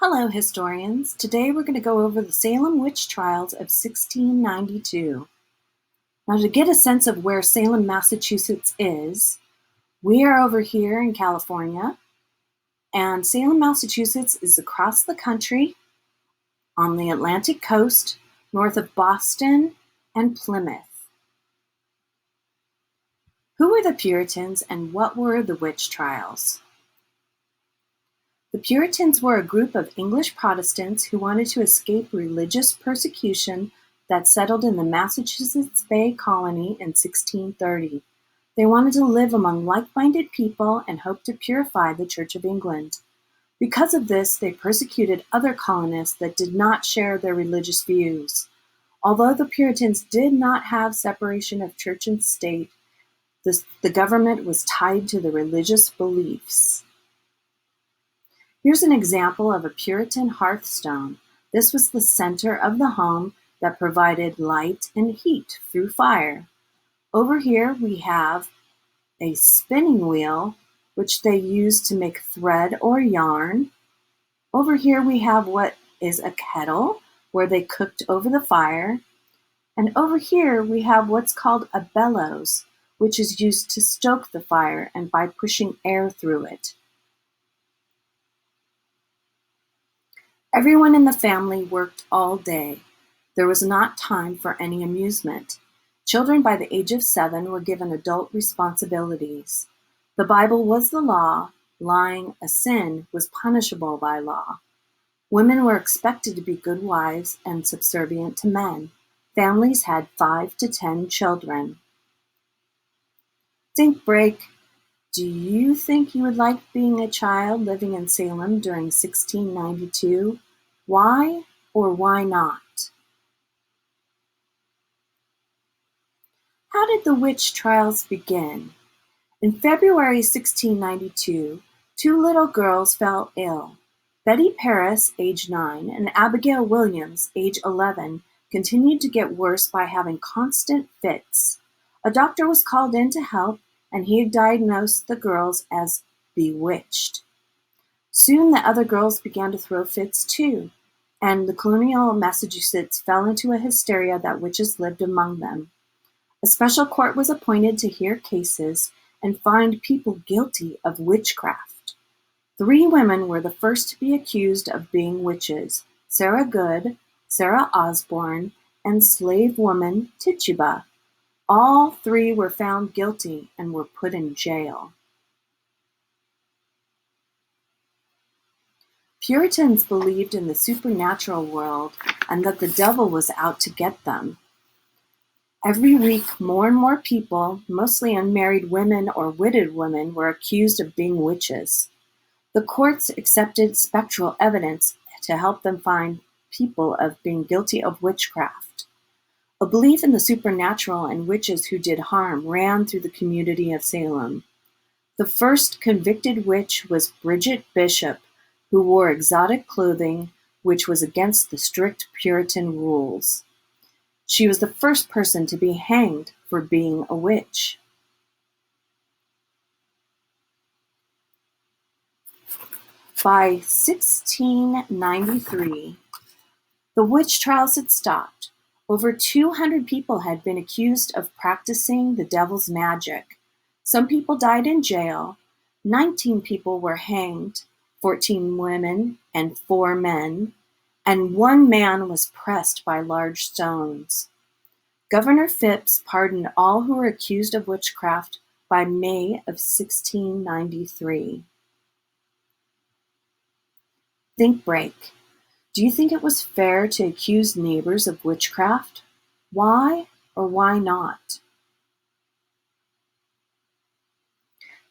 Hello, historians. Today we're going to go over the Salem witch trials of 1692. Now, to get a sense of where Salem, Massachusetts is, we are over here in California, and Salem, Massachusetts is across the country on the Atlantic coast, north of Boston and Plymouth. Who were the Puritans and what were the witch trials? The Puritans were a group of English Protestants who wanted to escape religious persecution that settled in the Massachusetts Bay Colony in 1630. They wanted to live among like-minded people and hoped to purify the Church of England. Because of this, they persecuted other colonists that did not share their religious views. Although the Puritans did not have separation of church and state, the government was tied to the religious beliefs. Here's an example of a Puritan hearthstone. This was the center of the home that provided light and heat through fire. Over here we have a spinning wheel, which they used to make thread or yarn. Over here we have what is a kettle, where they cooked over the fire. And over here we have what's called a bellows, which is used to stoke the fire and by pushing air through it. Everyone in the family worked all day. There was not time for any amusement. Children by the age of 7 were given adult responsibilities. The Bible was the law. Lying, a sin, was punishable by law. Women were expected to be good wives and subservient to men. Families had 5 to 10 children. Think break. Do you think you would like being a child living in Salem during 1692? Why or why not? How did the witch trials begin? In February 1692, 2 little girls fell ill. Betty Paris, age 9, and Abigail Williams, age 11, continued to get worse by having constant fits. A doctor was called in to help, and he diagnosed the girls as bewitched. Soon the other girls began to throw fits too, and the colonial Massachusetts fell into a hysteria that witches lived among them. A special court was appointed to hear cases and find people guilty of witchcraft. 3 women were the first to be accused of being witches: Sarah Good, Sarah Osborne, and slave woman Tituba. All 3 were found guilty and were put in jail. Puritans believed in the supernatural world and that the devil was out to get them. Every week, more and more people, mostly unmarried women or widowed women, were accused of being witches. The courts accepted spectral evidence to help them find people of being guilty of witchcraft. A belief in the supernatural and witches who did harm ran through the community of Salem. The first convicted witch was Bridget Bishop, who wore exotic clothing, which was against the strict Puritan rules. She was the first person to be hanged for being a witch. By 1693, the witch trials had stopped. Over 200 people had been accused of practicing the devil's magic. Some people died in jail. 19 people were hanged, 14 women and 4 men, and 1 man was pressed by large stones. Governor Phipps pardoned all who were accused of witchcraft by May of 1693. Think break. Do you think it was fair to accuse neighbors of witchcraft? Why or why not?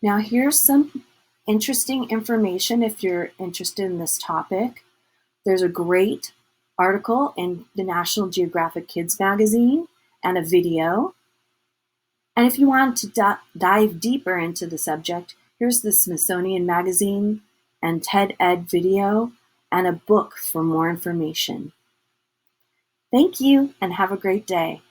Now here's some interesting information if you're interested in this topic. There's a great article in the National Geographic Kids magazine and a video. And if you want to dive deeper into the subject, here's the Smithsonian magazine and TED Ed video and a book for more information. Thank you and have a great day.